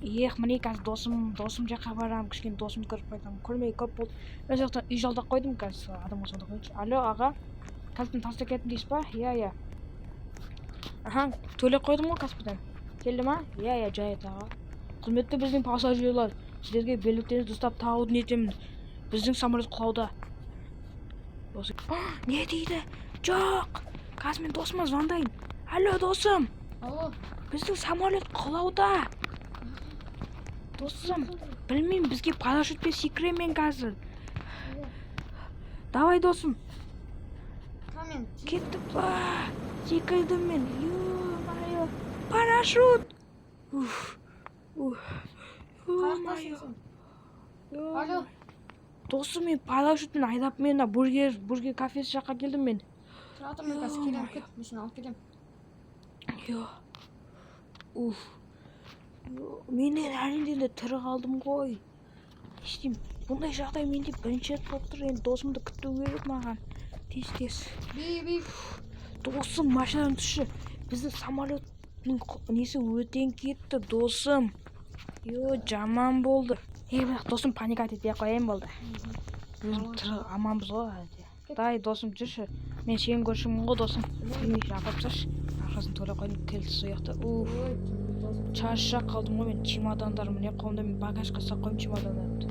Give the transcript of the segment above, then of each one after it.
міне қазір досым жаққа барамын, кішкене досымды көріп қайтамын. Көрмей көп болды. Мен жақтан үй жалдап қойдым қазір, адамға жалдап қойыншы. Алло, аға, Каспидан тастап кеттім дейсіз ба? Иә. Аха, төлеп қойдым ғой Каспидан. Келді ма? Иә, жайт аға. Құрметті біздің пассажирлар, сіздерге билеттеріңізді ұстап тағуды етемін. Біздің самолет құлауда. Не дейді? Жоқ! Қазір мен досыма звондайын. Алло, досым! Алло. Біздің самолет құлауда. Досым, білмеймін, бізге парашютпен секіремін қазір. Давай, досым. Камен. Кеттік па. Секірдім мен. Ё-майо. Парашют. Алло. Досым, мен парашютпен айдап мен бургер кафесі жаққа келдім мен. Тұра тұр, мен қазір келем, кет, мен сені алып кетем. Менен әрине тірі қалдым ғой. Ештем, бұндай жағдай менде бірінші рет болып тұр. Енді досымды күту керек маған. Тез. Бей. Досым, машинадан түсші. Бізді самолеттің несі өтен кетті, досым. Жаман болды. Бірақ досым паника етпей қояйын болды. Өзім тірі аманбыз ғой әлде. Дай, досым, жүрші. Мен сені көршімін ғой, досым. Үйме апарып тасташы. Арқасын төлеп қойдым, келді сояқты. Шаршап қалдым ғой мен. Чемодандарым не қолымда, мен багажға сақ қойым чемодандарды.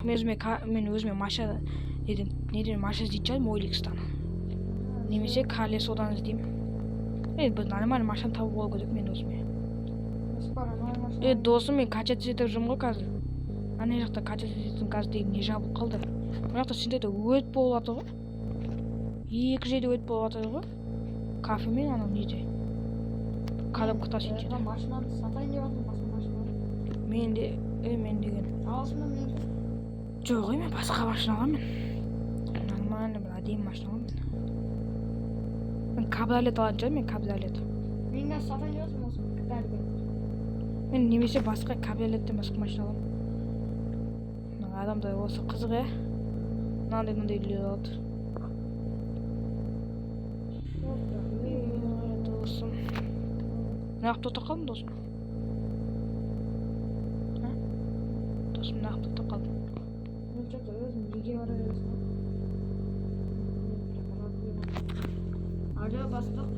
Мен өзіме машина неден машина іздейтін шығармын, Ойликстан. Немесе колесодан іздеймін. Бір нормальный машина табу болу керек мен өзіме. Досым, мен качать етіп жүрмін ғой қазір. Ана жақта качать ететін газ деген не жабылып қалды. Мына жақта сендерде өт болып жатыр ғой. Екі жерде өт болып жатыр ғой. Кафе мен анау неде. Коробкада сендерде. Машинаны сатайын деп жатырмын, басқа машина. Мен деген. Аласың ба мен? Жоқ, мен басқа машина аламын. Нормально, бір әдемі машина аламын. Мен кабриолет алатын шығармын, мен кабриолет. Мен де сатайын деп жатырмын осы бәрі. Мен немесе басқа кабриолеттен басқа машина аламын. Адамдар осы қызық, мынандай үйлер алады. Досым. Нақ тоқта қалдым, досым. Досым, нақ тоқта қалдым. Мен что-то өзім неге бара бересің? Алло, бастық.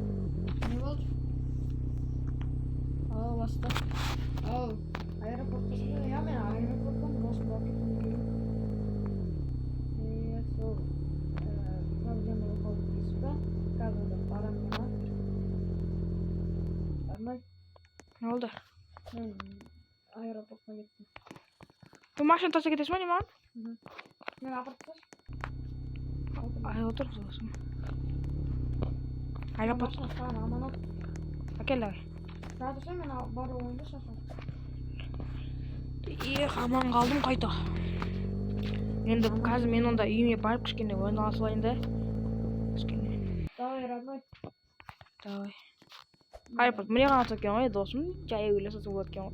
Не болды? Алло, бастық. Аэропорттасың ба? Мен аэропорттан досым барып кеткім келеді. Сол проблема болды дейсіз ба? Қазір барамын мен. Бармай? Не болды? Мен аэропортқа кеттім. Бұл машина тастап кетесің ба, не маған? Мен апарып тасташы. Отыр, досым. Аэропорт. Саған аманат. Әкел, давай. Тұра тұрсаң, мен бару ойында шашам. Аман қалдым қайта. Енді қазір мен онда үйіме барып кішкене ойнала салайын да. Кішкене. Давай, родной. Давай. Аэропорт міне ғана тұр ғой, досым. Жай ойласа болады екен ғой.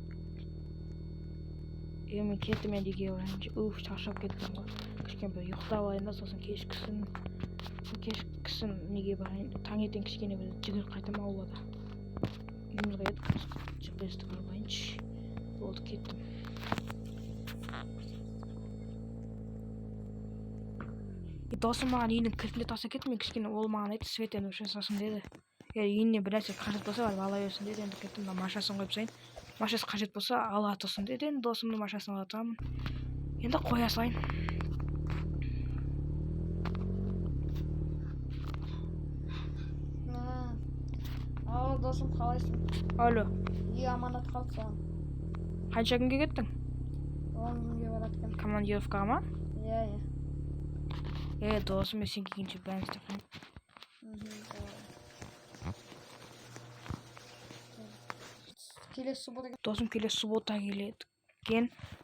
Мен кеттім енді үйге барайын. Шаршап кеттім ғой. Кішкене бір ұйықтап алайын да, сосын кешкісін неге барайын. Таңертең кішкене бір жүгіріп қайтамын аулада. Үйімізге едік, жіберісті барбайыншы. Болды, кеттім. Досым маған үйінің кілтіне тастап кетті, мен кішкене ол маған айтты, Светен жасасын деді. Үйіне бір нәрсе қажет болса барып ала берсін деді. Енді кеттім, машасын қойып тастайын. Машасы қажет болса ала тұрсын деді. Енді досымның машасын ала тұрамын. Енді қоя салайын. Алло, досым, қалайсың? Алло. Үй аманат қалды саған. Қанша күнге кеттің? 10 күнге барады екен. Командировкаға ма? Иә. Досым, сен келгенше бәрін істеп қояйын. Келесі суббота. Досым келесі суббота келеді.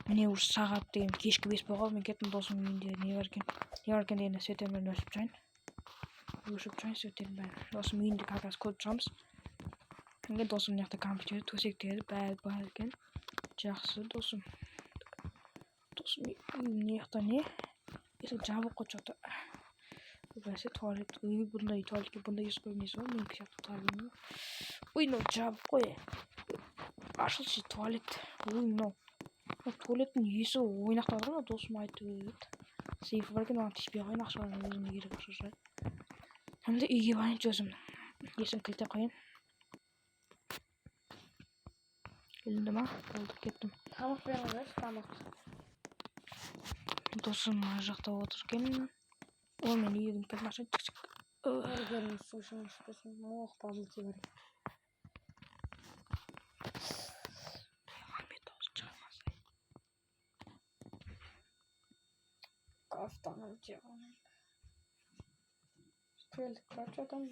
Міне уже сағат деген кешкі 5 болған. Мен кеттім, досым үйінде не бар екен дегенде Светенмен өшіп жүрейін. Светенмен. Досым үйінде қазір көріп тұрамыз. Досым мына жақта компьютер, төсектері бәрі бар екен. Жақсы, досым. Досым мына жақта не? Есік жабық қойып жатыр. Бәсе туалет, бұндай туалетке бұндай есік қоймайсыз ғой, менікі сияқты туалет. Ой, мынау жабық қой. ашылшы туалет. Ой, мынау. Туалеттің иесі ойнақтап жатыр ма? Досым айтты еді. Сейфі бар екен, оған тиіспей қойын, ақшаға өзіне керек ақша шығар. Енді үйге барайыншы өзім. Есін кілттеп қояйын. Келінді ма? Болды, кеттім. Тамақ беріңіз, тамақ. Досым ар жақта отыр екен. Ол мен үйге келіп машина тік-тік. Өргеріңіз, су ішіңіз, ішпесін. Моқ базыл тебір. Кафтаным тебір. Келдік ба, что там?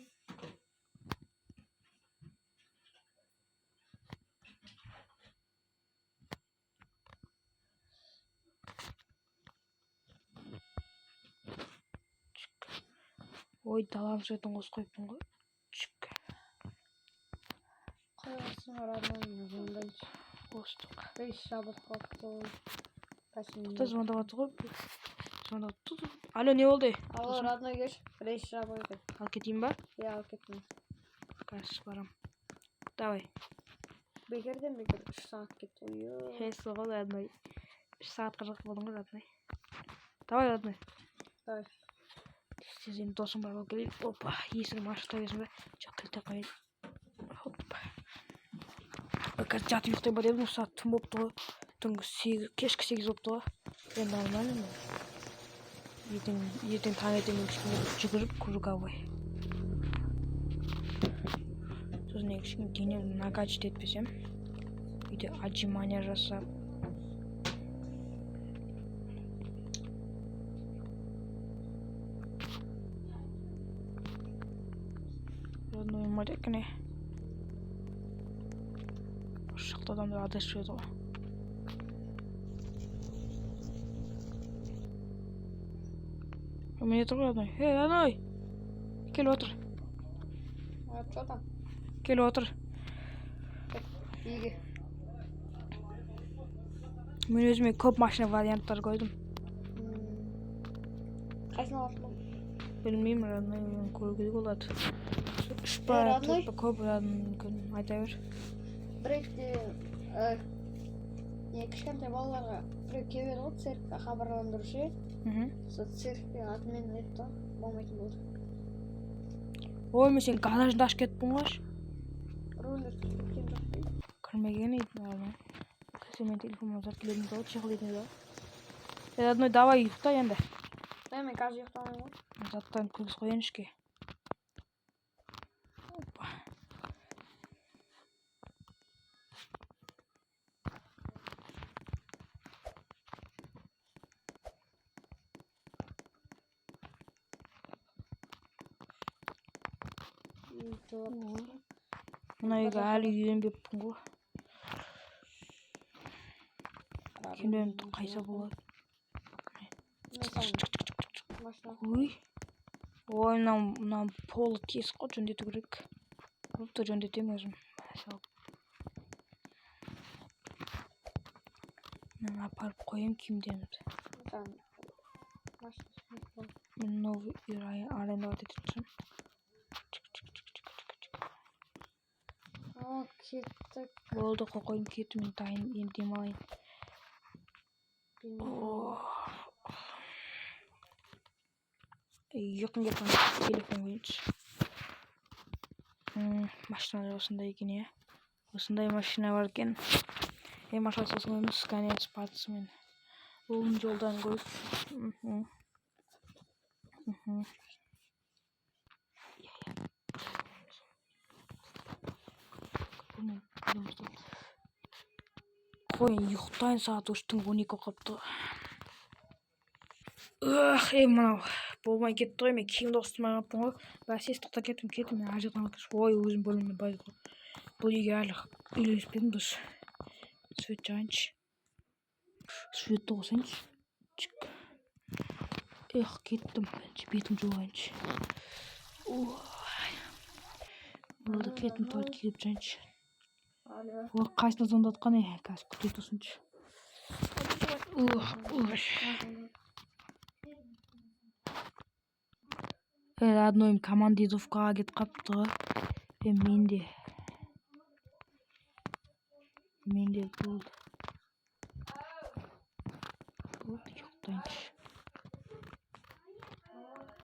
Ой, далам светін қосып қойыппын ғой. Чүк. Қойғасын родной звондайыншы. Қостық. Бейш жабылып қалыпты. Құта звондап жатыр ғой. Звондап жатыр. Алло, не болды? Алло, родной кеш. Рейс жабылды. Ал кетейін ба? Я ал кеттім. Қазір барам. Давай. Бекерден бекер 3 сағат кетті. Хесі ғой, родной. 3 сағатқа жақын болдың ғой, родной. Давай, родной. Давай. Сіз енді досым бар болып келейін. Опа, есігім ашық табесің бе? Жоқ, кілттеп қояйын. Опа. Қазір жатып ұйықтай бар едім, сағат түн болыпты ғой. Түнгі 8, кешкі 8 болыпты ғой. Енді нормально ма? Ертең таңертең кішкене жүгіріп круговой. Сосын кішкене денемді накачать етпесем. Үйде отжимания жасап. Родной ма екен. Осы жақта адамдар адрес жүреді ғой. Мен етір ғой, родной. Эй, родной! Кел отыр. Что там? Кел отыр. Үйге. Мен өзіме көп машина варианттар қойдым. Қайсыны аласың? Білмеймін, родной, мен көруге болады. 3 па, 4 па көп мүмкін, айта бер. Біреуде кішкентай балаларға біреу келеді ғой, циркке хабарландырушы. Сол циркке атымен айтты, болмайтын болды. Ой, мен сен гаражында ашып кетіппін ғой. Рөлдер кеткен жоқ дейді. Кірмеген еді, нормально. Қазір мен телефонымды заркеледім ғой, чехол едім ғой. Родной, давай ұйықта енді. Мен қазір ұйықтамаймын ғой. Заттарын кіргіз қояйын ішке. Опа. Мына үйге әлі үйренбеппін ғой. Келемді қайса болады. Ой. Ой, мына полы тез қой, жөндету керек. Болыпты, жөндетемін өзім. Мен апарып қойым киімдерімді. Мен новый үй арендовать ететін. Кеттік. Болды, қойым кетті, мен дайын, енді демалайын. Ұйқым кеткен телефон қойыншы. Машиналар осындай екен, е. Осындай машина бар екен. Машина сосын өміз конец батысымен. Олың жолдан қойып. Қойын ұйықтайын, сағат 3-тің 12 қапты. Мынау болмай кетті ғой, мен киімді ұстымай қаппын ғой. Бәсес тоқта кеттім, мен ар жақтан қақыш. Ой, өзім бөліміне байды ғой. Бұл үйге әлі үйленіспедім біз. Свет жағайыншы. Светті қосайыншы. Кеттім, бетім жуайыншы. Болды, кеттім, туалет келіп жайыншы. Қайсына звондатқан е, қазір күтей тұрсыншы. Роднойым командировкаға кетіп қапты ғой. Мен де. Менде болды. Болды, ұйықтайыншы.